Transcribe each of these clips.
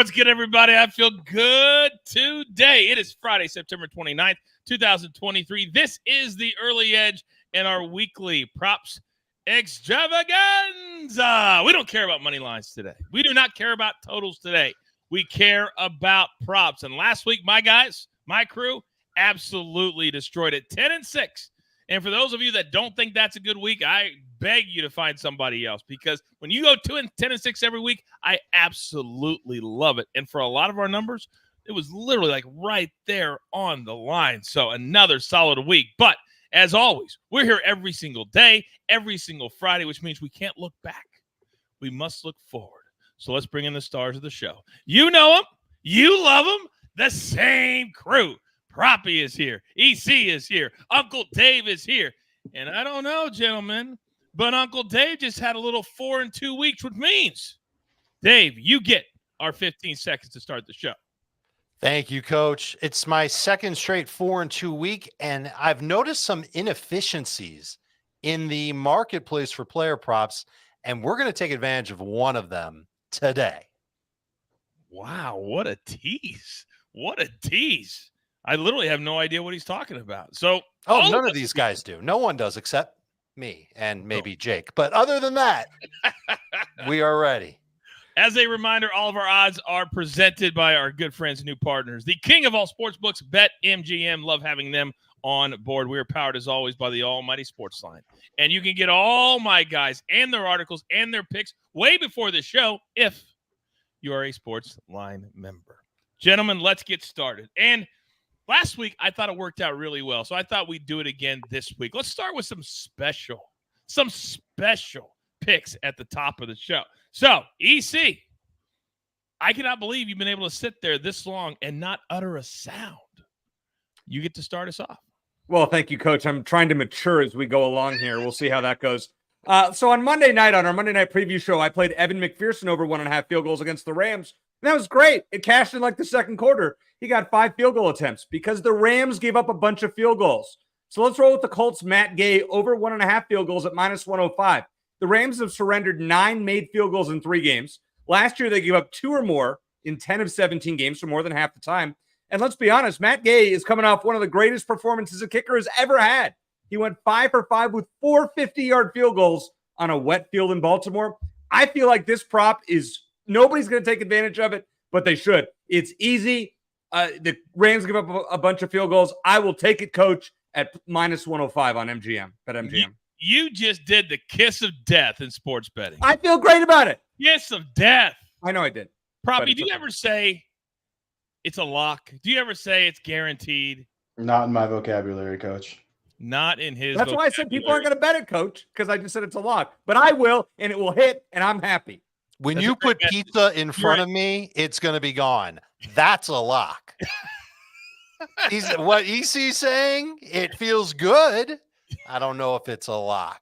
What's good, everybody? I feel good today. It is Friday, September 29th, 2023. This is the Early Edge and our weekly props extravaganza. We don't care about money lines today. We do not care about totals today. We care about props. And last week, my guys, my crew, absolutely destroyed it. 10-6. And for those of you that don't think that's a good week, I beg you to find somebody else, because when you go 10-6 every week, I absolutely love it. And for a lot of our numbers, it was literally like right there on the line. So another solid week. But as always, we're here every single day, every single Friday, which means we can't look back. We must look forward. So let's bring in the stars of the show. You know them. You love them. The same crew. Proppy is here. EC is here. Uncle Dave is here. And I don't know, gentlemen, but Uncle Dave just had a little 4 and 2 weeks, which means, Dave, you get our 15 seconds to start the show. Thank you, Coach. It's my second straight 4 and 2 week, and I've noticed some inefficiencies in the marketplace for player props, and we're going to take advantage of one of them today. Wow, what a tease. What a tease. I literally have no idea what he's talking about. So, none of these guys do. No one does except me and maybe Jake. But other than that, we are ready. As a reminder, all of our odds are presented by our good friends and new partners, the king of all sports books, BetMGM. Love having them on board. We are powered, as always, by the almighty SportsLine. And you can get all my guys and their articles and their picks way before the show if you are a SportsLine member. Gentlemen, let's get started. And last week, I thought it worked out really well, so I thought we'd do it again this week. Let's start with some special picks at the top of the show. So, EC, I cannot believe you've been able to sit there this long and not utter a sound. You get to start us off. Well, thank you, Coach. I'm trying to mature as we go along here. We'll see how that goes. So on Monday night, on our Monday night preview show, I played Evan McPherson over 1.5 field goals against the Rams. And that was great. It cashed in like the second quarter. He got 5 field goal attempts because the Rams gave up a bunch of field goals. So let's roll with the Colts' Matt Gay over 1.5 field goals at -105. The Rams have surrendered 9 made field goals in 3 games. Last year, they gave up 2 or more in 10 of 17 games, so more than half the time. And let's be honest, Matt Gay is coming off one of the greatest performances a kicker has ever had. He went 5 for 5 with 4 50-yard field goals on a wet field in Baltimore. I feel like this prop is nobody's going to take advantage of it, but they should. It's easy. The Rams give up a bunch of field goals. I will take it, Coach, at -105 on MGM. BetMGM. You just did the kiss of death in sports betting. I feel great about it. Kiss of death. I know I did. Proppy, do you ever say it's a lock? Do you ever say it's guaranteed? Not in my vocabulary, Coach. Not in his That's why I said people aren't going to bet it, Coach, because I just said it's a lock. But I will, and it will hit, and I'm happy. When you put pizza in front of me, it's going to be gone. That's a lock. What EC's saying, it feels good. I don't know if it's a lock.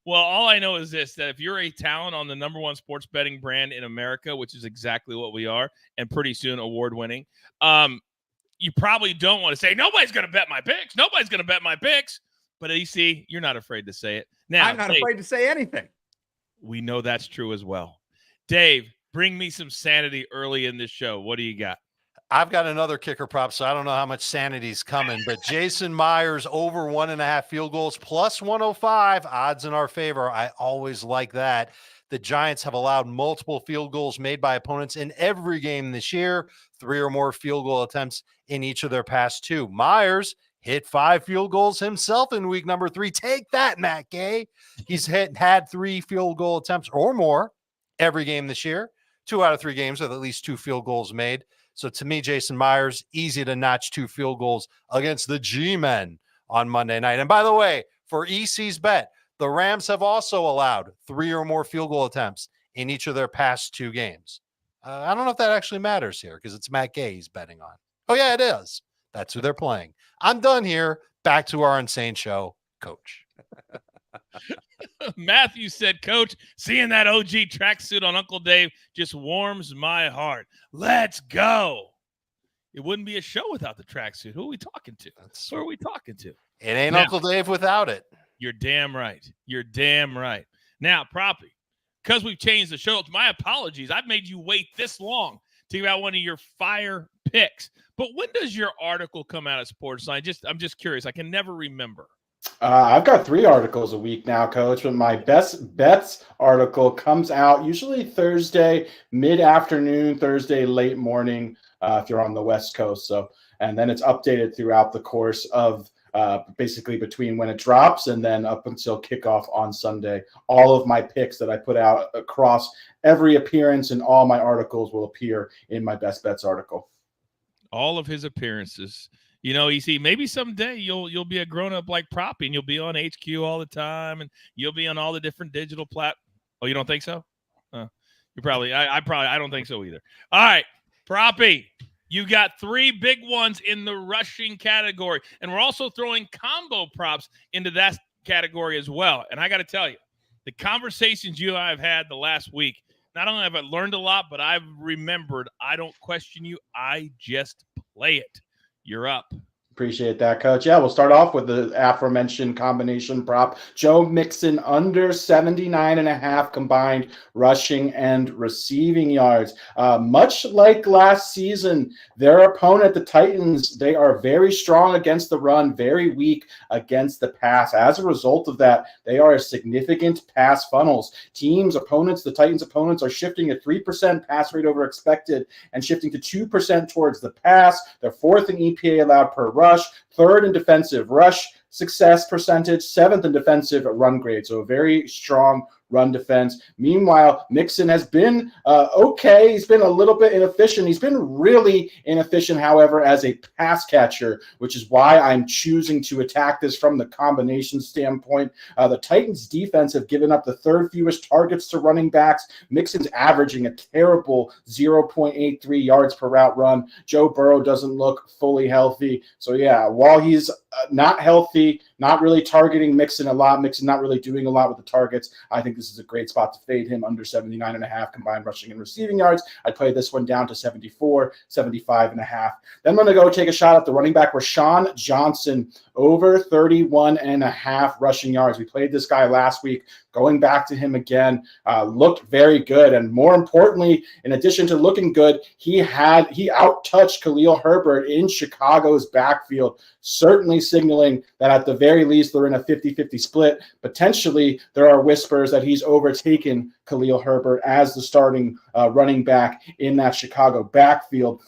Well, all I know is this, that if you're a talent on the #1 sports betting brand in America, which is exactly what we are, and pretty soon award-winning, you probably don't want to say, nobody's going to bet my picks. Nobody's going to bet my picks. But EC, you're not afraid to say it. Now, I'm not afraid to say anything. We know that's true as well. Dave, bring me some sanity early in this show. What do you got? I've got another kicker prop, so I don't know how much sanity's coming, but Jason Myers over 1.5 field goals +105, odds in our favor. I always like that. The Giants have allowed multiple field goals made by opponents in every game this year, 3 or more field goal attempts in each of their past 2. Myers hit 5 field goals himself in week number 3. Take that, Matt Gay. He's had 3 field goal attempts or more every game this year. 2 out of 3 games with at least 2 field goals made. So to me, Jason Myers, easy to notch 2 field goals against the G-Men on Monday night. And by the way, for EC's bet, the Rams have also allowed 3 or more field goal attempts in each of their past 2 games. I don't know if that actually matters here because it's Matt Gay he's betting on. Oh, yeah, it is. That's who they're playing. I'm done here. Back to our insane show, Coach. Matthew said, Coach, seeing that OG tracksuit on Uncle Dave just warms my heart. Let's go. It wouldn't be a show without the tracksuit. Who are we talking to? Who are we talking to? It ain't now, Uncle Dave without it. You're damn right. You're damn right. Now, Proppy, because we've changed the show, my apologies. I've made you wait this long to give out one of your fire picks. But when does your article come out at SportsLine? I'm just curious. I can never remember. I've got 3 articles a week now, Coach, but my best bets article comes out usually Thursday mid-afternoon, Thursday late morning if you're on the West Coast. And then it's updated throughout the course of basically between when it drops and then up until kickoff on Sunday. All of my picks that I put out across every appearance and all my articles will appear in my best bets article. All of his appearances. You see, maybe someday you'll be a grown-up like Proppy, and you'll be on HQ all the time, and you'll be on all the different digital Oh, you don't think so? You probably. I don't think so either. All right, Proppy, you got 3 big ones in the rushing category, and we're also throwing combo props into that category as well. And I got to tell you, the conversations you and I have had the last week, not only have I learned a lot, but I've remembered. I don't question you. I just play it. You're up. Appreciate that, Coach. Yeah, we'll start off with the aforementioned combination prop. Joe Mixon under 79.5 combined rushing and receiving yards. Much like last season, their opponent, the Titans, they are very strong against the run, very weak against the pass. As a result of that, they are significant pass funnels. The Titans opponents are shifting a 3% pass rate over expected and shifting to 2% towards the pass. They're 4th in EPA allowed per rush, 3rd in defensive rush success percentage, 7th in defensive run grade. So a very strong run defense. Meanwhile, Mixon has been okay. He's been a little bit inefficient. He's been really inefficient, however, as a pass catcher, which is why I'm choosing to attack this from the combination standpoint. The Titans defense have given up the 3rd fewest targets to running backs. Mixon's averaging a terrible 0.83 yards per route run. Joe Burrow doesn't look fully healthy. So yeah, while he's not healthy, not really targeting Mixon a lot, Mixon not really doing a lot with the targets, I think this is a great spot to fade him under 79.5 combined rushing and receiving yards. I'd play this one down to 74, 75.5. Then I'm going to go take a shot at the running back, Rashawn Johnson, over 31.5 rushing yards. We played this guy last week. Going back to him again, looked very good. And more importantly, in addition to looking good, he out-touched Khalil Herbert in Chicago's backfield, certainly signaling that at the very least they're in a 50-50 split. Potentially, there are whispers that he's overtaken Khalil Herbert as the starting running back in that Chicago backfield.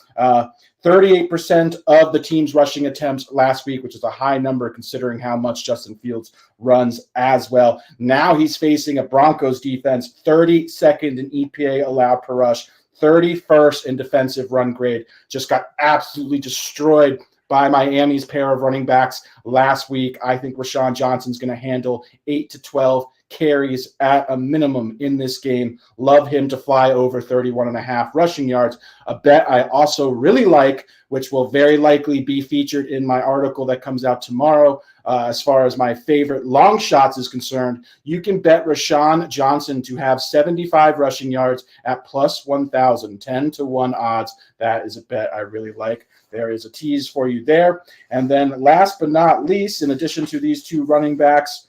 38% of the team's rushing attempts last week, which is a high number considering how much Justin Fields runs as well. Now he's facing a Broncos defense, 32nd in EPA allowed per rush, 31st in defensive run grade. Just got absolutely destroyed by Miami's pair of running backs last week. I think Rashawn Johnson's going to handle 8 to 12 carries at a minimum in this game. Love him to fly over 31.5 rushing yards. A bet I also really like, which will very likely be featured in my article that comes out tomorrow, as far as my favorite long shots is concerned. You can bet Rashawn Johnson to have 75 rushing yards at plus 1,000, 10 to 1 odds. That is a bet I really like. There is a tease for you there. And then last but not least, in addition to these 2 running backs,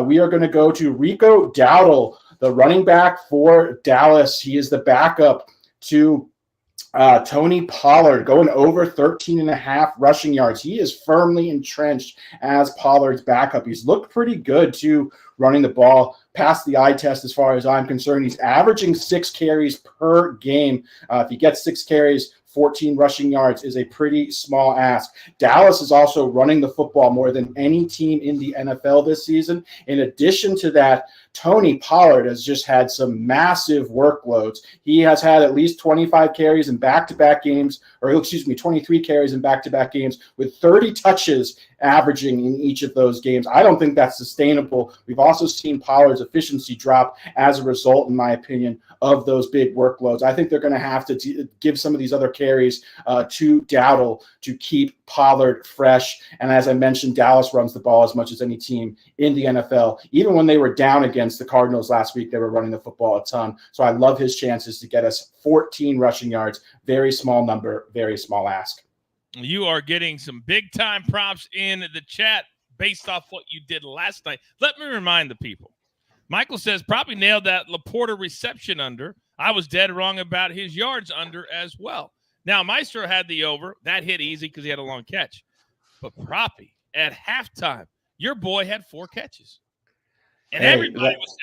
we are going to go to Rico Dowdle, the running back for Dallas. He is the backup to Tony Pollard, going over 13.5 rushing yards. He is firmly entrenched as Pollard's backup. He's looked pretty good, too, running the ball past the eye test as far as I'm concerned. He's averaging 6 carries per game. If he gets 6 carries, 14 rushing yards is a pretty small ask. Dallas is also running the football more than any team in the NFL this season. In addition to that, Tony Pollard has just had some massive workloads. He has had at least 25 carries in back-to-back games, 23 carries in back-to-back games with 30 touches averaging in each of those games. I don't think that's sustainable. We've also seen Pollard's efficiency drop as a result, in my opinion, of those big workloads. I think they're going to have to give some of these other carries to Dowdle to keep Pollard fresh. And as I mentioned, Dallas runs the ball as much as any team in the NFL. Even when they were down against the Cardinals last week, they were running the football a ton. So I love his chances to get us 14 rushing yards. Very small number, very small ask. You are getting some big-time props in the chat based off what you did last night. Let me remind the people, Michael says probably nailed that Laporta reception under. I was dead wrong about his yards under as well. Now, Maestro had the over. That hit easy because he had a long catch. But Proppy, at halftime, your boy had 4 catches. And everybody was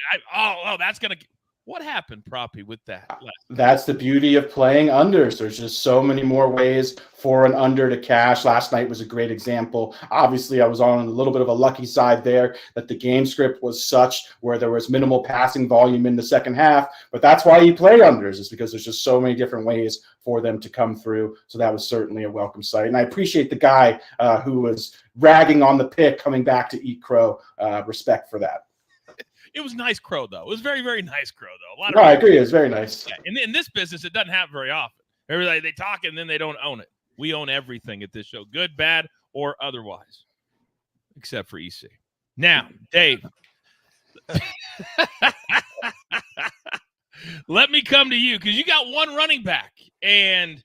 that's going to – what happened, Proppy, with that? That's the beauty of playing unders. There's just so many more ways for an under to cash. Last night was a great example. Obviously, I was on a little bit of a lucky side there that the game script was such where there was minimal passing volume in the second half. But that's why you play unders, is because there's just so many different ways for them to come through. So that was certainly a welcome sight. And I appreciate the guy who was ragging on the pick coming back to eat crow. Respect for that. It was nice crow, though. It was very, very nice crow, though. I agree. It was very nice. Yeah. In this business, it doesn't happen very often. Everybody, they talk and then they don't own it. We own everything at this show, good, bad, or otherwise, except for EC. Now, Dave, let me come to you because you got one running back. And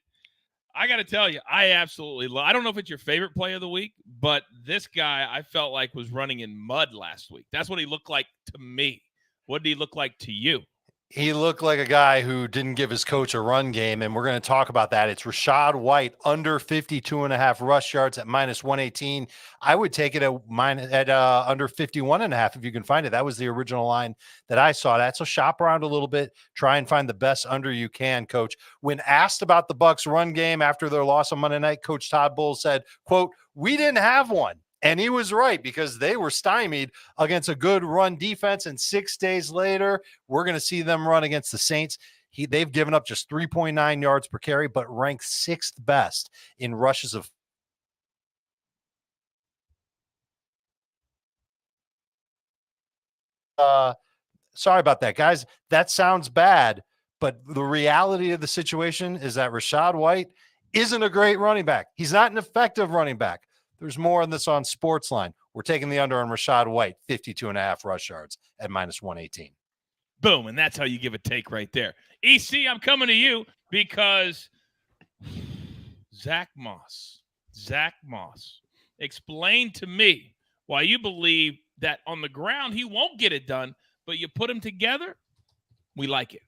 I got to tell you, I absolutely love – I don't know if it's your favorite play of the week, but this guy I felt like was running in mud last week. That's what he looked like to me. What did he look like to you? He looked like a guy who didn't give his coach a run game, and we're going to talk about that. It's Rachaad White, under 52.5 rush yards at -118. I would take it at under 51.5 if you can find it. That was the original line that I saw that. So shop around a little bit, try and find the best under you can, Coach. When asked about the Bucs run game after their loss on Monday night, Coach Todd Bowles said, quote, "We didn't have one." And he was right because they were stymied against a good run defense. And 6 days later, we're going to see them run against the Saints. They've given up just 3.9 yards per carry, but ranked 6th best in rushes of. Sorry about that, guys. That sounds bad, but the reality of the situation is that Rachaad White isn't a great running back. He's not an effective running back. There's more on this on SportsLine. We're taking the under on Rachaad White, 52.5 rush yards at -118. Boom, and that's how you give a take right there. EC, I'm coming to you because Zach Moss, explain to me why you believe that on the ground he won't get it done, but you put him together, we like it.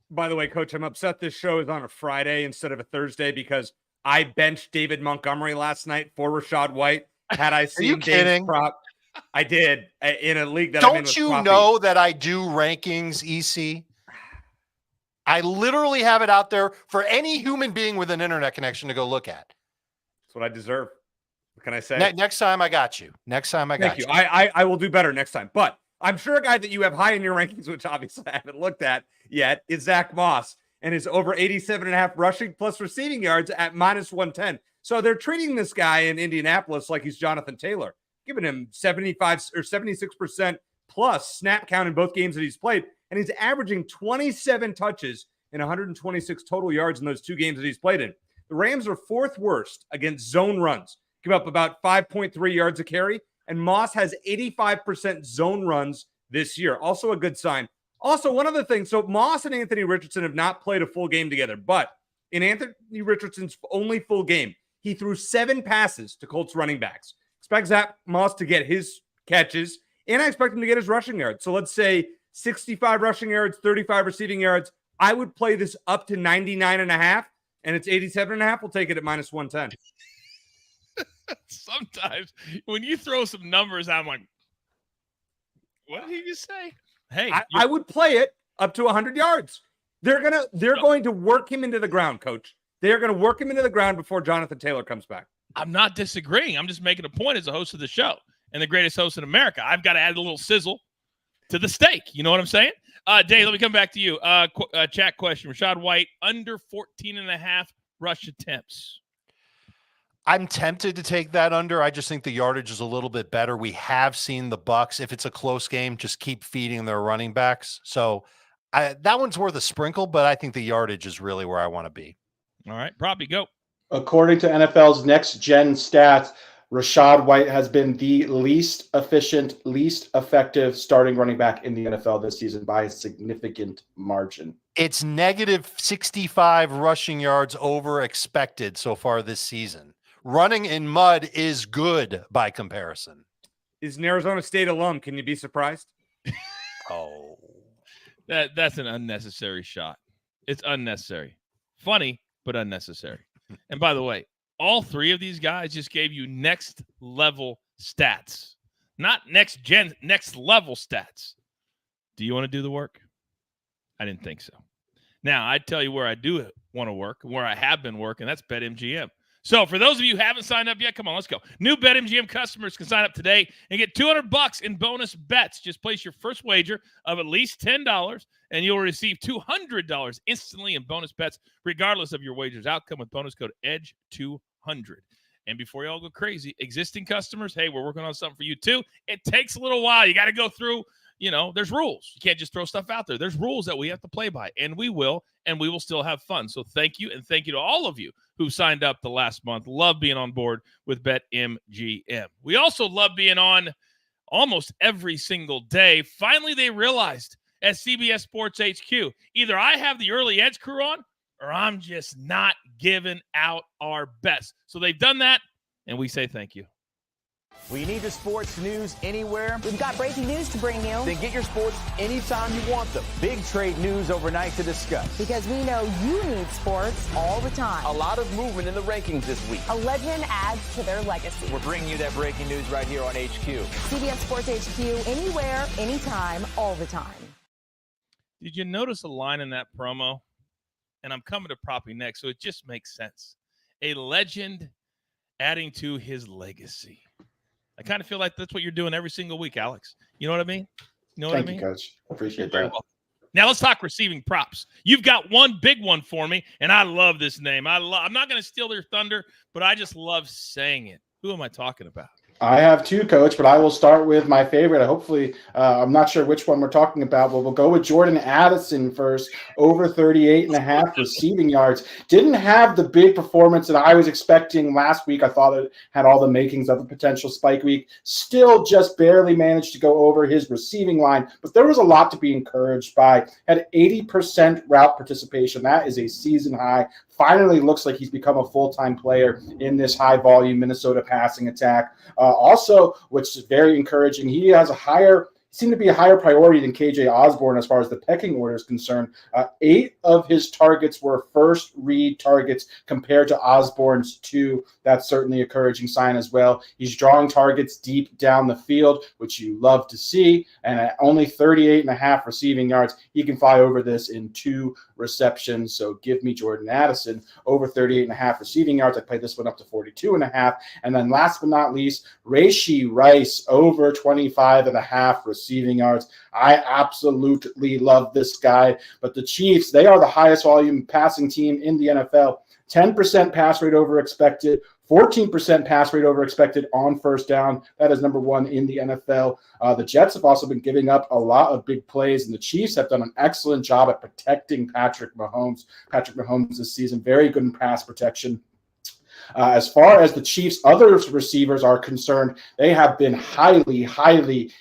By the way, Coach, I'm upset this show is on a Friday instead of a Thursday because I benched David Montgomery last night for Rachaad White. Had I seen Dave's prop, I did in a league that I'm in with Don't you Coffee. know that I do rankings, EC? I literally have it out there for any human being with an internet connection to go look at. That's what I deserve. What can I say? Next time I got you. Thank you. I will do better next time. But I'm sure a guy that you have high in your rankings, which obviously I haven't looked at yet, is Zach Moss. And is over 87.5 rushing plus receiving yards at -110. So they're treating this guy in Indianapolis like he's Jonathan Taylor, giving him 75 or 76% plus snap count in both games that he's played. And he's averaging 27 touches and 126 total yards in those 2 games that he's played in. The Rams are 4th worst against zone runs, give up about 5.3 yards a carry. And Moss has 85% zone runs this year. Also a good sign. Also, one other thing. So Moss and Anthony Richardson have not played a full game together, but in Anthony Richardson's only full game, he threw 7 passes to Colts running backs. Expect Zach Moss to get his catches, and I expect him to get his rushing yards. So let's say 65 rushing yards, 35 receiving yards. I would play this up to 99.5, and it's 87.5. We'll take it at -110. Sometimes when you throw some numbers, I'm like, what did he just say? Hey, I would play it up to 100 yards. They're going to work him into the ground, Coach. They're going to work him into the ground before Jonathan Taylor comes back. I'm not disagreeing. I'm just making a point as a host of the show and the greatest host in America. I've got to add a little sizzle to the steak. You know what I'm saying? Dave, let me come back to you. Chat question. Rachaad White, under 14.5 rush attempts. I'm tempted to take that under. I just think the yardage is a little bit better. We have seen the Bucs. If it's a close game, just keep feeding their running backs. So that one's worth a sprinkle, but I think the yardage is really where I want to be. All right, Proppy, go. According to NFL's Next Gen Stats, Rachaad White has been the least efficient, least effective starting running back in the NFL this season by a significant margin. It's -65 rushing yards over expected so far this season. Running in mud is good by comparison. Is an Arizona State alum. Can you be surprised? Oh, That's an unnecessary shot. It's unnecessary. Funny, but unnecessary. And by the way, all three of these guys just gave you next level stats, not next level stats. Do you want to do the work? I didn't think so. Now, I'd tell you where I do want to work, where I have been working. That's BetMGM. So for those of you who haven't signed up yet, come on, let's go. New BetMGM customers can sign up today and get $200 in bonus bets. Just place your first wager of at least $10, and you'll receive $200 instantly in bonus bets, regardless of your wager's outcome, with bonus code EDGE200. And before you all go crazy, existing customers, hey, we're working on something for you too. It takes a little while. You got to go through, there's rules. You can't just throw stuff out there. There's rules that we have to play by, and we will still have fun. So thank you, and thank you to all of you who signed up the last month. Love being on board with BetMGM. We also love being on almost every single day. Finally, they realized at CBS Sports HQ, either I have the early edge crew on, or I'm just not giving out our best. So they've done that, and we say thank you. Well, you need the sports news anywhere? We've got breaking news to bring you. Then get your sports anytime you want them. Big trade news overnight to discuss. Because we know you need sports all the time. A lot of movement in the rankings this week. A legend adds to their legacy. We're bringing you that breaking news right here on HQ. CBS Sports HQ, anywhere, anytime, all the time. Did you notice a line in that promo? And I'm coming to Proppy next, so it just makes sense. A legend adding to his legacy. I kind of feel like that's what you're doing every single week, Alex. You know what I mean? Thank you, Coach. Appreciate that. Now let's talk receiving props. You've got one big one for me, and I love this name. I'm not going to steal their thunder, but I just love saying it. Who am I talking about? I have two, Coach, but I will start with my favorite. Hopefully, I'm not sure which one we're talking about, but we'll go with Jordan Addison first, over 38.5 receiving yards. Didn't have the big performance that I was expecting last week. I thought it had all the makings of a potential spike week. Still just barely managed to go over his receiving line, but there was a lot to be encouraged by. Had 80% route participation. That is a season high. Finally looks like he's become a full-time player in this high-volume Minnesota passing attack. Also, which is very encouraging, he has seemed to be a higher priority than KJ Osborne as far as the pecking order is concerned. 8 of his targets were first read targets compared to Osborne's 2. That's certainly an encouraging sign as well. He's drawing targets deep down the field, which you love to see. And at only 38.5 receiving yards, he can fly over this in 2 receptions. So give me Jordan Addison over 38.5 receiving yards. I played this one up to 42.5. And then last but not least, Rashee Rice over 25.5 receiving yards. I absolutely love this guy. But the Chiefs, they are the highest volume passing team in the NFL. 10% pass rate over expected, 14% pass rate over expected on first down. That is number 1 in the NFL. The Jets have also been giving up a lot of big plays, and the Chiefs have done an excellent job at protecting Patrick Mahomes. Patrick Mahomes this season, very good in pass protection. As far as the Chiefs' other receivers are concerned, they have been highly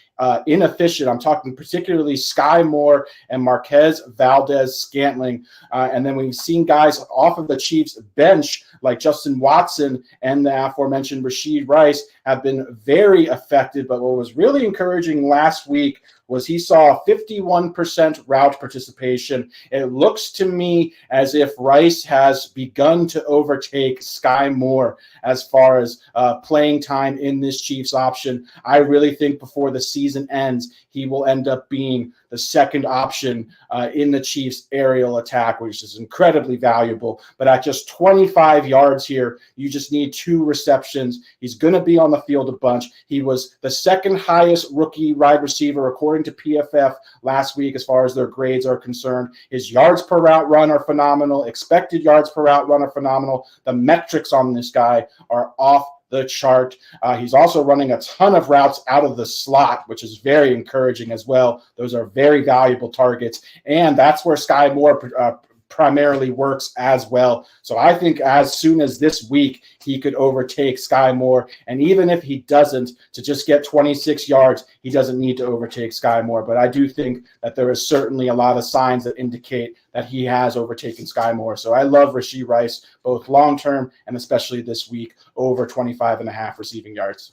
inefficient. I'm talking particularly Sky Moore and Marquez Valdez-Scantling. And then we've seen guys off of the Chiefs bench like Justin Watson and the aforementioned Rashee Rice have been very effective. But what was really encouraging last week was he saw 51% route participation. It looks to me as if Rice has begun to overtake Sky Moore as far as playing time in this Chiefs option. I really think before the season ends, he will end up being the second option in the Chiefs aerial attack, which is incredibly valuable. But at just 25 yards here, you just need 2 receptions. He's going to be on the field a bunch. He was the second highest rookie wide receiver, according to PFF last week, as far as their grades are concerned. His yards per route run are phenomenal. Expected yards per route run are phenomenal. The metrics on this guy are off the chart. He's also running a ton of routes out of the slot, which is very encouraging as well. Those are very valuable targets, and that's where Sky Moore primarily works as well. So I think as soon as this week, he could overtake Sky Moore. And even if he doesn't, to just get 26 yards, he doesn't need to overtake Sky Moore. But I do think that there is certainly a lot of signs that indicate that he has overtaken Sky Moore. So I love Rashee Rice, both long-term and especially this week, over 25.5 receiving yards.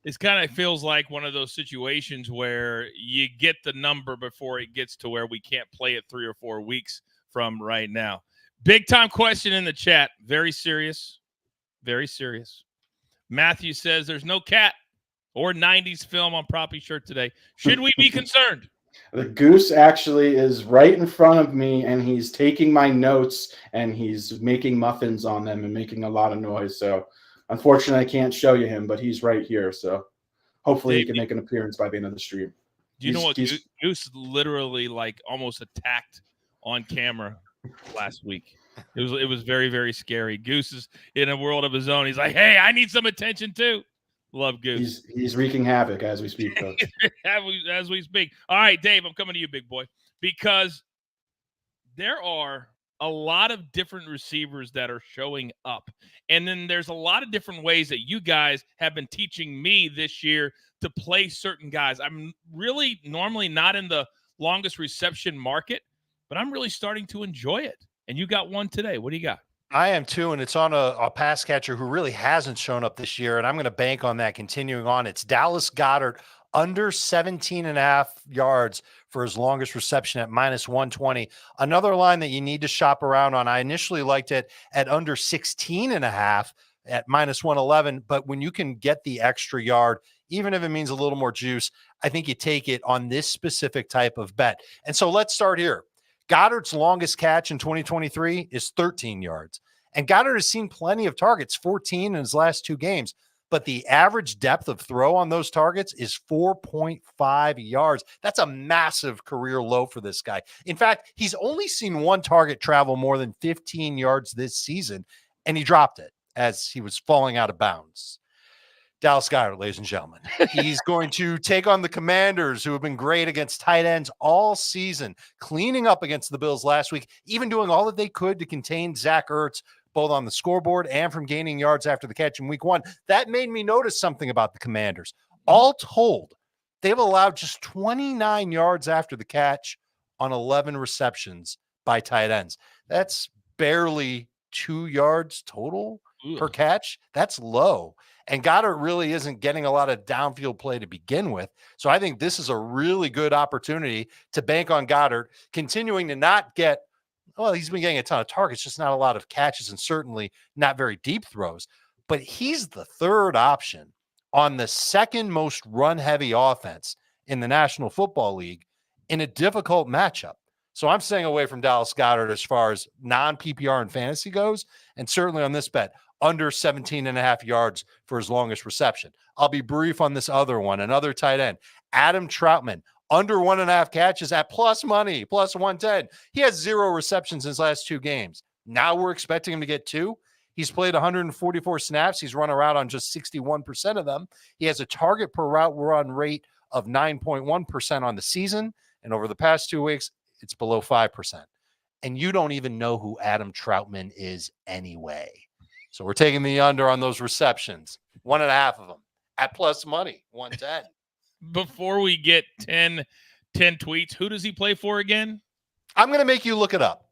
It's kind of feels like one of those situations where you get the number before it gets to where we can't play it 3 or 4 weeks from right now. Big time question in the chat. Very serious. Very serious. Matthew says there's no cat or 90s film on Proppy shirt today. Should we be concerned? The goose actually is right in front of me, and he's taking my notes, and he's making muffins on them and making a lot of noise. So unfortunately, I can't show you him, but he's right here. So hopefully he can make an appearance by the end of the stream. Do you know what Goose literally like almost attacked on camera last week? It was very, very scary. Goose is in a world of his own. He's like, hey, I need some attention too. Love Goose. He's wreaking havoc as we speak, Coach. as we speak. All right, Dave, I'm coming to you, big boy, because there are a lot of different receivers that are showing up. And then there's a lot of different ways that you guys have been teaching me this year to play certain guys. I'm really normally not in the longest reception market, but I'm really starting to enjoy it. And you got one today. What do you got? I am too, and it's on a pass catcher who really hasn't shown up this year, and I'm going to bank on that continuing on. It's Dallas Goedert, under 17.5 yards for his longest reception at -120. Another line that you need to shop around on. I initially liked it at under 16.5 at -111, but when you can get the extra yard, even if it means a little more juice, I think you take it on this specific type of bet. And so let's start here. Goddard's longest catch in 2023 is 13 yards. And Goddard has seen plenty of targets, 14 in his last 2 games. But the average depth of throw on those targets is 4.5 yards. That's a massive career low for this guy. In fact, he's only seen 1 target travel more than 15 yards this season, and he dropped it as he was falling out of bounds. Dallas Goedert, ladies and gentlemen. He's going to take on the Commanders, who have been great against tight ends all season, cleaning up against the Bills last week, even doing all that they could to contain Zach Ertz, both on the scoreboard and from gaining yards after the catch in week 1. That made me notice something about the Commanders. All told, they've allowed just 29 yards after the catch on 11 receptions by tight ends. That's barely 2 yards total per catch. That's low. And Goddard really isn't getting a lot of downfield play to begin with. So I think this is a really good opportunity to bank on Goddard, continuing to not get, well, he's been getting a ton of targets, just not a lot of catches and certainly not very deep throws. But he's the third option on the second most run-heavy offense in the National Football League in a difficult matchup. So I'm staying away from Dallas Goedert as far as non-PPR and fantasy goes, and certainly on this bet, under 17.5 yards for his longest reception. I'll be brief on this other one, another tight end, Adam Troutman, under 1.5 catches at plus money, plus 110. He has 0 receptions in his last 2 games. Now we're expecting him to get 2. He's played 144 snaps. He's run a route on just 61% of them. He has a target per route run rate of 9.1% on the season. And over the past 2 weeks, it's below 5%. And you don't even know who Adam Troutman is anyway. So we're taking the under on those receptions, 1.5 of them at plus money, 110. Before we get 10 tweets, who does he play for again? I'm going to make you look it up.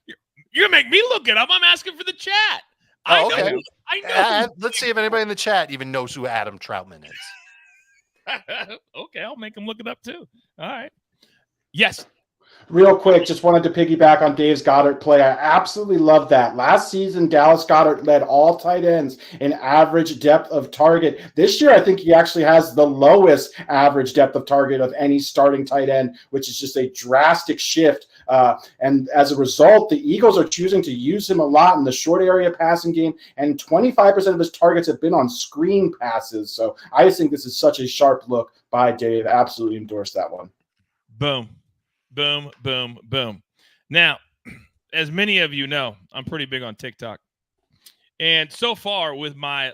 You're going to make me look it up. I'm asking for the chat. Oh, okay. I know. Let's see if anybody in the chat even knows who Adam Troutman is. Okay, I'll make him look it up too. All right. Yes. Real quick, just wanted to piggyback on Dave's Goddard play. I absolutely love that. Last season, Dallas Goedert led all tight ends in average depth of target. This year, I think he actually has the lowest average depth of target of any starting tight end, which is just a drastic shift. And as a result, the Eagles are choosing to use him a lot in the short area passing game, and 25% of his targets have been on screen passes. So I just think this is such a sharp look by Dave. Absolutely endorse that one. Boom. Boom, boom, boom. Now, as many of you know, I'm pretty big on TikTok. And so far with my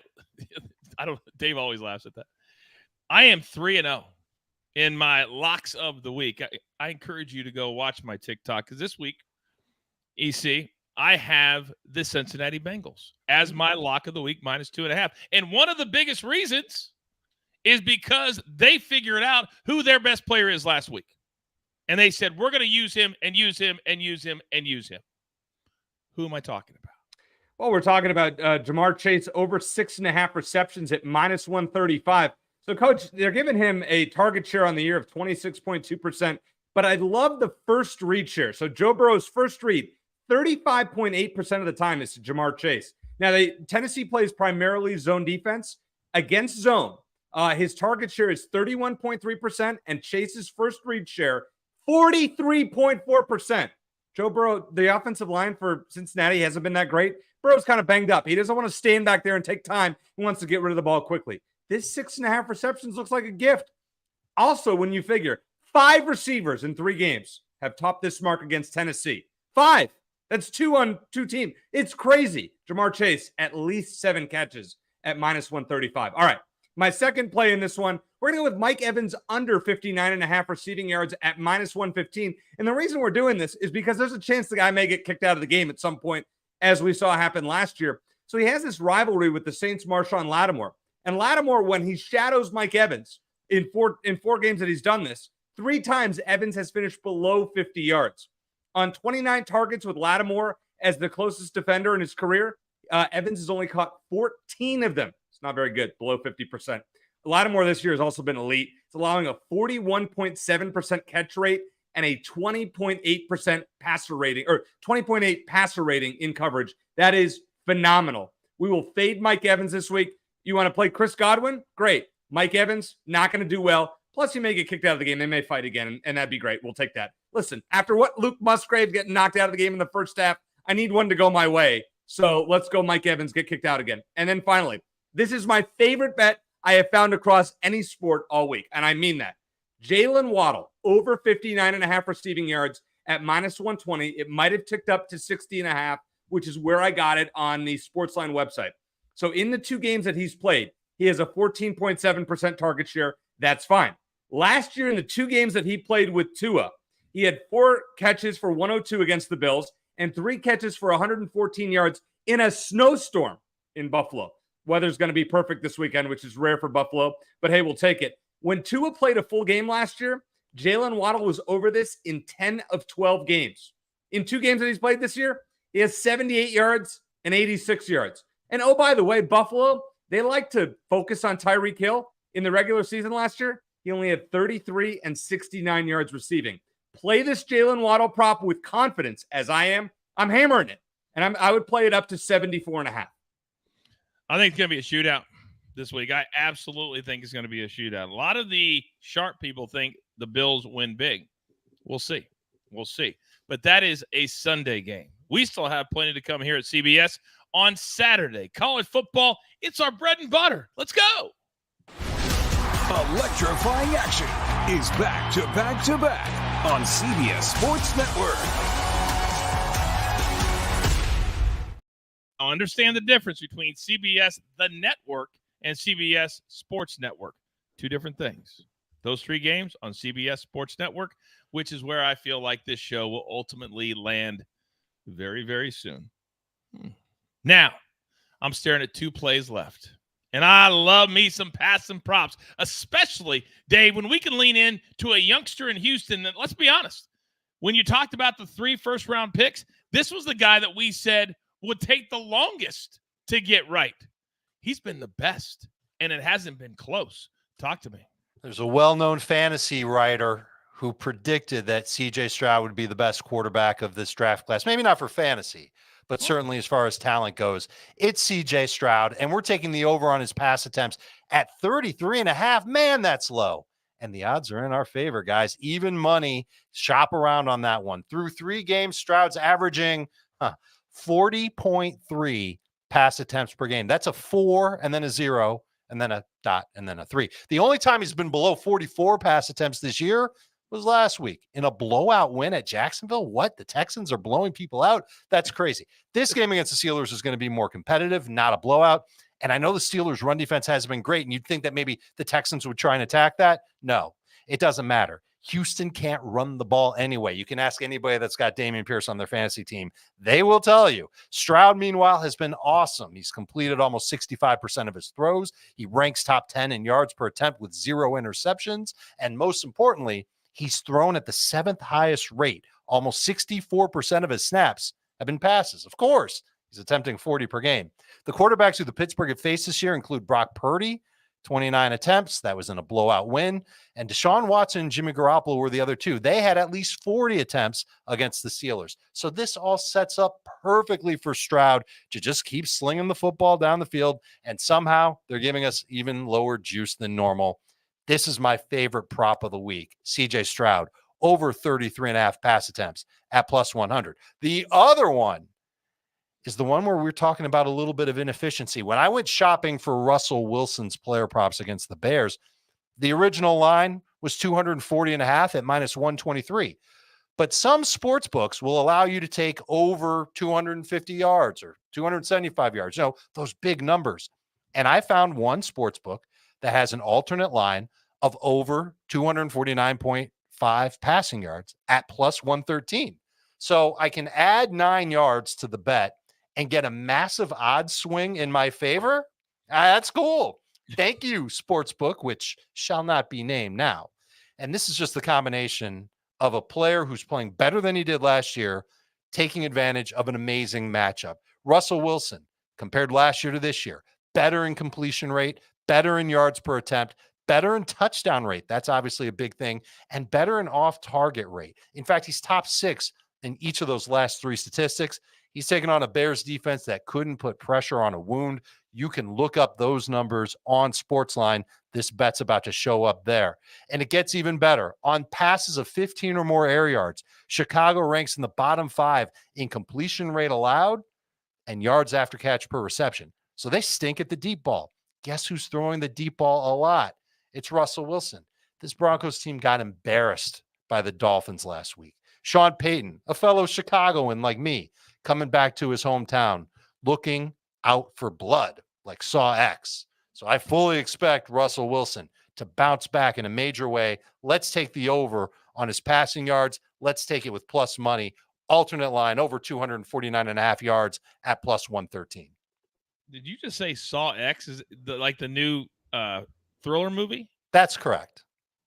Dave always laughs at that. I am 3-0 in my locks of the week. I encourage you to go watch my TikTok because this week, EC, I have the Cincinnati Bengals as my lock of the week, -2.5. And one of the biggest reasons is because they figured out who their best player is last week. And they said, we're going to use him and use him and use him and use him. Who am I talking about? Well, we're talking about Jamar Chase over 6.5 receptions at -135. So, Coach, they're giving him a target share on the year of 26.2%, but I love the first read share. So Joe Burrow's first read, 35.8% of the time is to Jamar Chase. Now, Tennessee plays primarily zone defense. Against zone, his target share is 31.3%, and Chase's first read share, 43.4%. Joe Burrow, the offensive line for Cincinnati hasn't been that great. Burrow's kind of banged up. He doesn't want to stand back there and take time. He wants to get rid of the ball quickly. This 6.5 receptions looks like a gift. Also, when you figure 5 receivers in 3 games have topped this mark against Tennessee. 5. That's 2 on 2 teams. It's crazy. Jamar Chase, at least 7 catches at -135. All right. My second play in this one, we're going to go with Mike Evans under 59.5 receiving yards at -115. And the reason we're doing this is because there's a chance the guy may get kicked out of the game at some point, as we saw happen last year. So he has this rivalry with the Saints' Marshawn Lattimore. And Lattimore, when he shadows Mike Evans in four games that he's done this, 3 times Evans has finished below 50 yards. On 29 targets with Lattimore as the closest defender in his career, Evans has only caught 14 of them. It's not very good, below 50%. Lattimore this year has also been elite. It's allowing a 41.7% catch rate and a 20.8% passer rating, or 20.8 passer rating in coverage. That is phenomenal. We will fade Mike Evans this week. You want to play Chris Godwin? Great. Mike Evans, not going to do well. Plus, he may get kicked out of the game. They may fight again, and that'd be great. We'll take that. Listen, after what Luke Musgrave getting knocked out of the game in the first half, I need one to go my way. So let's go Mike Evans get kicked out again. And then finally, this is my favorite bet I have found across any sport all week, and I mean that. Jalen Waddle, over 59.5 receiving yards at -120. It might have ticked up to 60.5, which is where I got it on the SportsLine website. So in the 2 games that he's played, he has a 14.7% target share. That's fine. Last year in the 2 games that he played with Tua, he had 4 catches for 102 against the Bills and 3 catches for 114 yards in a snowstorm in Buffalo. Weather's going to be perfect this weekend, which is rare for Buffalo, but hey, we'll take it. When Tua played a full game last year, Jalen Waddle was over this in 10 of 12 games. In 2 games that he's played this year, he has 78 yards and 86 yards. And oh, by the way, Buffalo, they like to focus on Tyreek Hill. In the regular season last year, he only had 33 and 69 yards receiving. Play this Jalen Waddle prop with confidence, as I am. I'm hammering it. And I would play it up to 74.5. I think it's going to be a shootout this week. I absolutely think it's going to be a shootout. A lot of the sharp people think the Bills win big. We'll see. We'll see. But that is a Sunday game. We still have plenty to come here at CBS on Saturday. College football, it's our bread and butter. Let's go. Electrifying action is back to back to back on CBS Sports Network. I understand the difference between CBS, the network, and CBS Sports Network. 2 different things. Those 3 games on CBS Sports Network, which is where I feel like this show will ultimately land very, very soon. Now, I'm staring at 2 plays left. And I love me some pass and props, especially, Dave, when we can lean in to a youngster in Houston. That, let's be honest, when you talked about the 3 first-round picks, this was the guy that we said would take the longest to get right. He's been the best, and it hasn't been close. Talk to me. There's a well-known fantasy writer who predicted that C.J. Stroud would be the best quarterback of this draft class. Maybe not for fantasy, but certainly as far as talent goes. It's C.J. Stroud, and we're taking the over on his pass attempts at 33.5. Man, that's low. And the odds are in our favor, guys. Even money. Shop around on that one. Through 3 games, Stroud's averaging 40.3 pass attempts per game. That's a 4 and then a 0 and then a dot and then a 3. The only time he's been below 44 pass attempts this year was last week in a blowout win at Jacksonville. What? The Texans are blowing people out? That's crazy. This game against the Steelers is going to be more competitive, not a blowout. And I know the Steelers' run defense has been great, and you'd think that maybe the Texans would try and attack that. No, it doesn't matter. Houston can't run the ball anyway. You can ask anybody that's got Dameon Pierce on their fantasy team. They will tell you. Stroud, meanwhile, has been awesome. He's completed almost 65% of his throws. He ranks top 10 in yards per attempt with 0 interceptions. And most importantly, he's thrown at the 7th highest rate. Almost 64% of his snaps have been passes. Of course, he's attempting 40 per game. The quarterbacks who the Pittsburgh have faced this year include Brock Purdy, 29 attempts. That was in a blowout win. And Deshaun Watson and Jimmy Garoppolo were the other two. They had at least 40 attempts against the Steelers. So this all sets up perfectly for Stroud to just keep slinging the football down the field. And somehow they're giving us even lower juice than normal. This is my favorite prop of the week. CJ Stroud, over 33.5 pass attempts at plus 100. The other one is the one where we're talking about a little bit of inefficiency. When I went shopping for Russell Wilson's player props against the Bears, the original line was 240.5 at minus 123. But some sports books will allow you to take over 250 yards or 275 yards, those big numbers. And I found one sports book that has an alternate line of over 249.5 passing yards at plus 113. So I can add 9 yards to the bet and get a massive odds swing in my favor. That's cool. Thank you, Sportsbook, which shall not be named now. And this is just the combination of a player who's playing better than he did last year, taking advantage of an amazing matchup. Russell Wilson, compared last year to this year, better in completion rate, better in yards per attempt, better in touchdown rate. That's obviously a big thing. And better in off-target rate. In fact, he's top 6 in each of those last 3 statistics. He's taken on a Bears defense that couldn't put pressure on a wound. You can look up those numbers on SportsLine. This bet's about to show up there. And it gets even better. On passes of 15 or more air yards, Chicago ranks in the bottom 5 in completion rate allowed and yards after catch per reception. So they stink at the deep ball. Guess who's throwing the deep ball a lot? It's Russell Wilson. This Broncos team got embarrassed by the Dolphins last week. Sean Payton, a fellow Chicagoan like me, coming back to his hometown, looking out for blood like Saw X. So I fully expect Russell Wilson to bounce back in a major way. Let's take the over on his passing yards. Let's take it with plus money. Alternate line over 249.5 yards at plus 113. Did you just say Saw X? Is it like the new thriller movie? That's correct.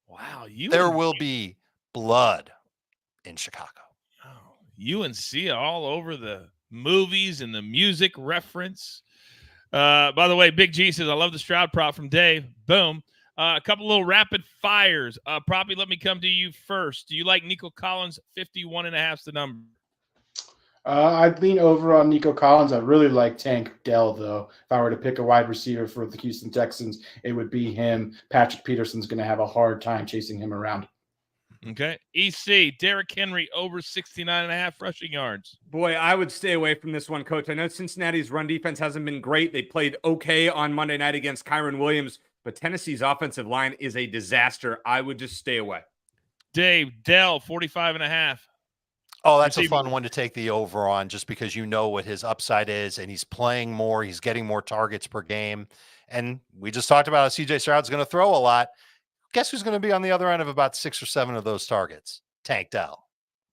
Wow. There will be blood in Chicago. UNC all over the movies and the music reference. By the way, Big G says, I love the Stroud prop from Dave. Boom. A couple little rapid fires. Probably let me come to you first. Do you like Nico Collins? 51.5 is the number. I'd lean over on Nico Collins. I really like Tank Dell, though. If I were to pick a wide receiver for the Houston Texans, it would be him. Patrick Peterson's going to have a hard time chasing him around. Okay. EC, Derrick Henry over 69.5 rushing yards. Boy, I would stay away from this one, Coach. I know Cincinnati's run defense hasn't been great. They played okay on Monday night against Kyron Williams, but Tennessee's offensive line is a disaster. I would just stay away. Dave, Dell, 45.5. Oh, that's a fun one to take the over on just because you know what his upside is and he's playing more. He's getting more targets per game. And we just talked about how CJ Stroud's going to throw a lot. Guess who's going to be on the other end of about 6 or 7 of those targets? Tank Dell.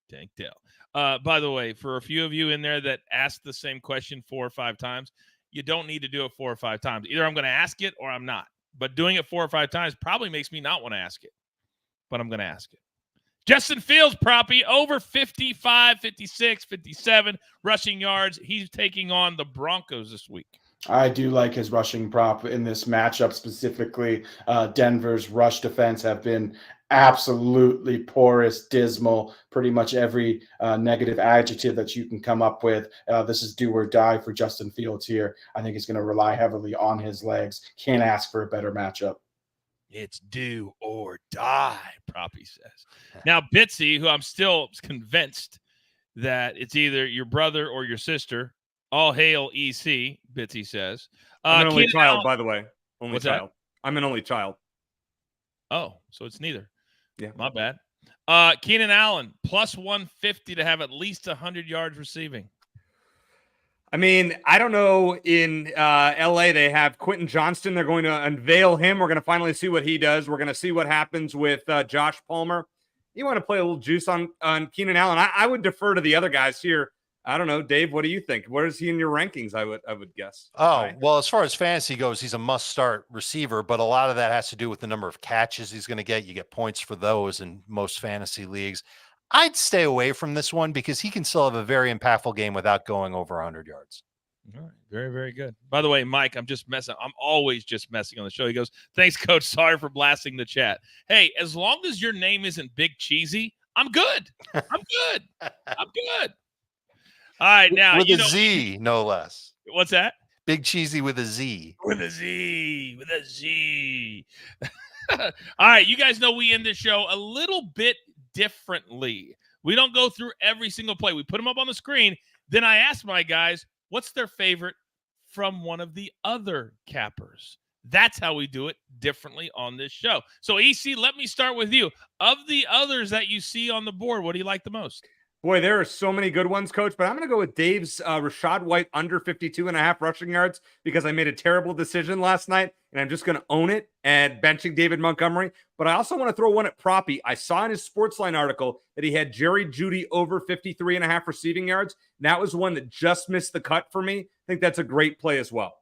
Tank Dell. By the way, for a few of you in there that asked the same question 4 or 5 times, you don't need to do it 4 or 5 times. Either I'm going to ask it or I'm not. But doing it 4 or 5 times probably makes me not want to ask it. But I'm going to ask it. Justin Fields, proppy, over 55, 56, 57 rushing yards. He's taking on the Broncos this week. I do like his rushing prop in this matchup specifically. Denver's rush defense have been absolutely porous, dismal, pretty much every negative adjective that you can come up with. This is do or die for Justin Fields here. I think he's going to rely heavily on his legs. Can't ask for a better matchup. It's do or die, Proppy says. Now, Bitsy, who I'm still convinced that it's either your brother or your sister. All hail EC, Bitsy says. I'm an only child, by the way. Only What's child. That? I'm an only child. Oh, so it's neither. Yeah. My bad. Keenan Allen, plus 150 to have at least 100 yards receiving. I mean, I don't know. In LA, they have Quentin Johnston. They're going to unveil him. We're going to finally see what he does. We're going to see what happens with Josh Palmer. You want to play a little juice on Keenan Allen? I would defer to the other guys here. I don't know, Dave. What do you think? Where is he in your rankings? I would guess. Oh, well, as far as fantasy goes, he's a must-start receiver, but a lot of that has to do with the number of catches he's going to get. You get points for those in most fantasy leagues. I'd stay away from this one because he can still have a very impactful game without going over 100 yards. All right. Very, very good. By the way, Mike, I'm just messing. I'm always just messing on the show. He goes, thanks, Coach. Sorry for blasting the chat. Hey, as long as your name isn't Big Cheesy, I'm good. I'm good. I'm good. All right. Now, with a Z, no less. What's that? Big Cheesy with a Z. With a Z. With a Z. All right. You guys know we end the show a little bit differently. We don't go through every single play. We put them up on the screen. Then I ask my guys, what's their favorite from one of the other cappers? That's how we do it differently on this show. So, EC, let me start with you. Of the others that you see on the board, what do you like the most? Boy, there are so many good ones, Coach, but I'm going to go with Dave's Rachaad White under 52.5 rushing yards because I made a terrible decision last night, and I'm just going to own it at benching David Montgomery. But I also want to throw one at Proppy. I saw in his SportsLine article that he had Jerry Jeudy over 53.5 receiving yards. And that was one that just missed the cut for me. I think that's a great play as well.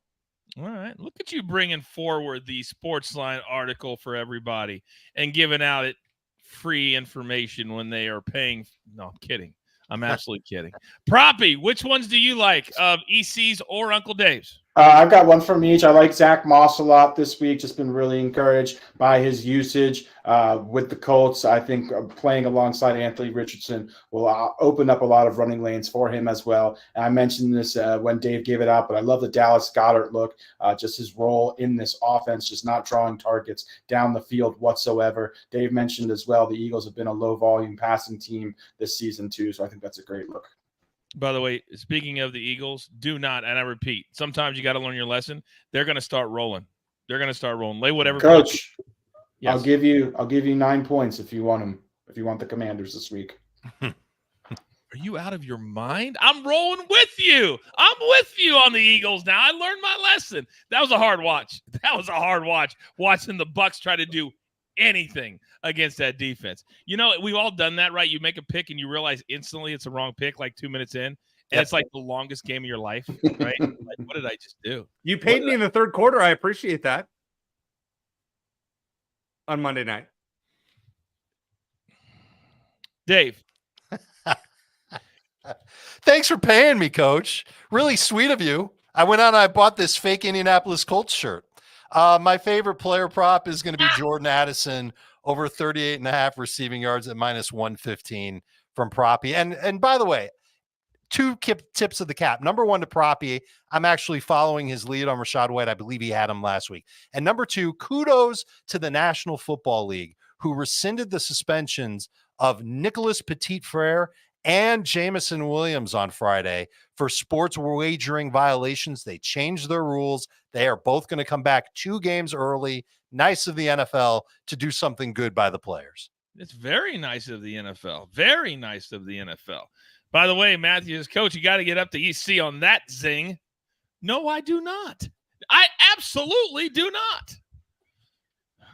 All right. Look at you bringing forward the SportsLine article for everybody and giving out it free information when they are paying. No, I'm kidding. I'm absolutely kidding. Proppy, which ones do you like of EC's or Uncle Dave's? I've got one from each. I like Zach Moss a lot this week. Just been really encouraged by his usage with the Colts. I think playing alongside Anthony Richardson will open up a lot of running lanes for him as well. And I mentioned this when Dave gave it out, but I love the Dallas Goedert look, just his role in this offense, just not drawing targets down the field whatsoever. Dave mentioned as well the Eagles have been a low-volume passing team this season too, so I think that's a great look. By the way, speaking of the Eagles, do not, and I repeat, sometimes you got to learn your lesson. They're going to start rolling. They're going to start rolling. Lay whatever. Coach, yes. I'll give you 9 points if you want them. If you want the Commanders this week. Are you out of your mind? I'm rolling with you. I'm with you on the Eagles now. I learned my lesson. That was a hard watch. That was a hard watch, watching the Bucs try to do anything against that defense. You know, we've all done that, right? You make a pick and you realize instantly it's a wrong pick like 2 minutes in, and it's like the longest game of your life, right? Like, what did I just do? You paid me in the third quarter. I appreciate that. On Monday night. Dave. Thanks for paying me, Coach. Really sweet of you. I went out and I bought this fake Indianapolis Colts shirt. My favorite player prop is going to be Jordan Addison over 38.5 receiving yards at -115 from Proppy. And by the way, two tips of the cap. Number one to Proppy, I'm actually following his lead on Rachaad White. I believe he had him last week. And number two, kudos to the National Football League, who rescinded the suspensions of Nicholas Petit-Frere and Jamison Williams on Friday for sports wagering violations. They changed their rules. They are both going to come back 2 games early. Nice of the NFL to do something good by the players. It's very nice of the NFL. Very nice of the NFL. By the way, Matthews, Coach, you got to get up to EC on that zing. No, I do not. I absolutely do not.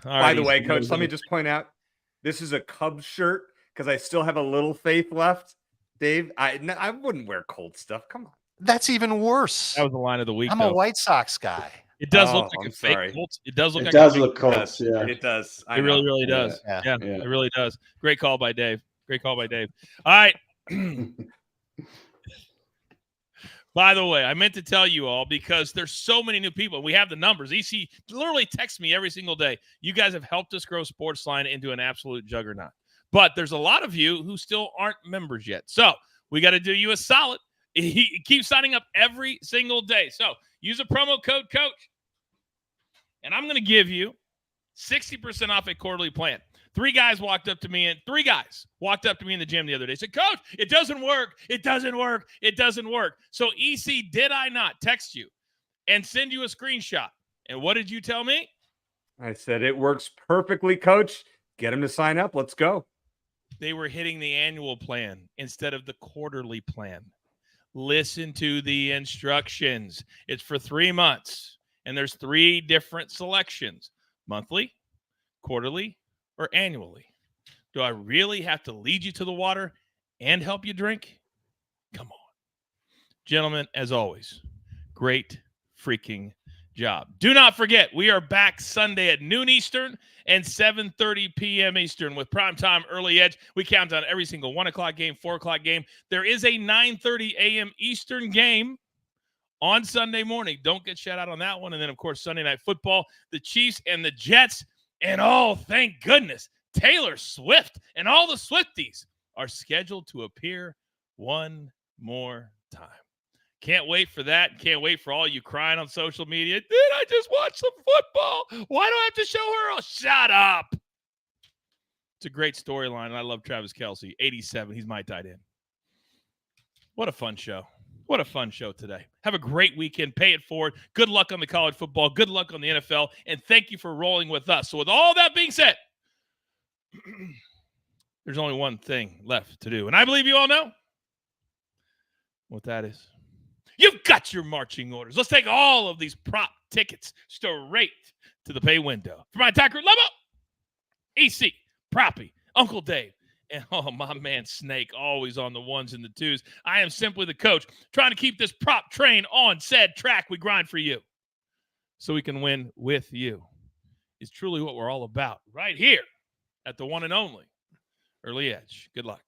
All by the way, Coach, let me just point out, this is a Cubs shirt because I still have a little faith left. Dave, I wouldn't wear cold stuff. Come on. That's even worse. That was the line of the week. I'm a White Sox guy. It does look like a fake Colts. It does look it like does a look Colts. Yeah, it does. It really, really does. Yeah, it really does. Great call by Dave. Great call by Dave. All right. By the way, I meant to tell you all because there's so many new people. We have the numbers. EC literally texts me every single day. You guys have helped us grow SportsLine into an absolute juggernaut. But there's a lot of you who still aren't members yet. So we got to do you a solid. Keep signing up every single day. So use a promo code COACH. And I'm going to give you 60% off a quarterly plan. 3 guys walked up to me in the gym the other day. Said, Coach, it doesn't work. It doesn't work. It doesn't work. So EC, did I not text you and send you a screenshot? And what did you tell me? I said, it works perfectly, Coach. Get them to sign up. Let's go. They were hitting the annual plan instead of the quarterly plan. Listen to the instructions. It's for 3 months, and there's 3 different selections: monthly, quarterly, or annually. Do I really have to lead you to the water and help you drink? Come on. Gentlemen, as always, great freaking job. Do not forget, we are back Sunday at noon Eastern and 7:30 p.m. Eastern with primetime early edge. We count down every single 1 o'clock game, 4 o'clock game. There is a 9:30 a.m. Eastern game on Sunday morning. Don't get shut out on that one. And then, of course, Sunday Night Football, the Chiefs and the Jets. And, oh, thank goodness, Taylor Swift and all the Swifties are scheduled to appear one more time. Can't wait for that. Can't wait for all you crying on social media. Did I just watch some football? Why do I have to show her? Oh, shut up. It's a great storyline, and I love Travis Kelce. 87. He's my tight end. What a fun show. What a fun show today. Have a great weekend. Pay it forward. Good luck on the college football. Good luck on the NFL. And thank you for rolling with us. So with all that being said, there's only one thing left to do. And I believe you all know what that is. You've got your marching orders. Let's take all of these prop tickets straight to the pay window. For my attacker, Lebo, EC, Proppy, Uncle Dave, and my man Snake, always on the ones and the twos. I am simply the coach, trying to keep this prop train on said track we grind for you so we can win with you. It's truly what we're all about right here at the one and only Early Edge. Good luck.